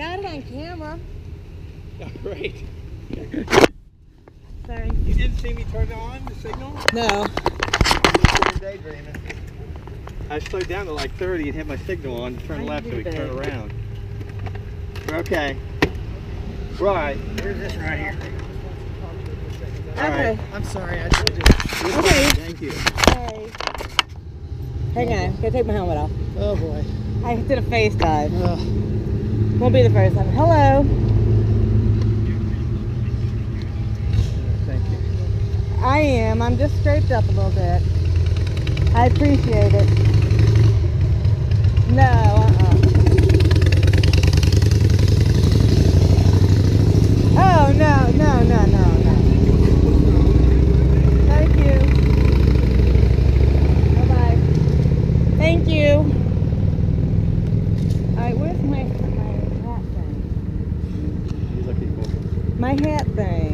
got it on camera. Great. Sorry. You didn't see me turn on the signal? No. Daydreaming. I slowed down to like 30 and hit my signal on to turn left so we can turn around. We're okay. Right. Here's this right here. Okay. I'm sorry, I told you. Okay. Thank you. Hey. Hang on. Gotta take my helmet off. Oh boy. I did a FaceTime. Oh. Won't be the first time. Hello. Thank you. I am. I'm just scraped up a little bit. I appreciate it. No, Oh, no. Thank you. Bye-bye. Thank you. Alright, where's my hat thing? You looking for? My hat thing.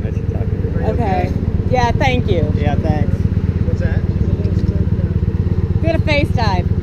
I should talk to you. Okay. Yeah, thank you. Yeah, thanks. What's that? Good a FaceTime.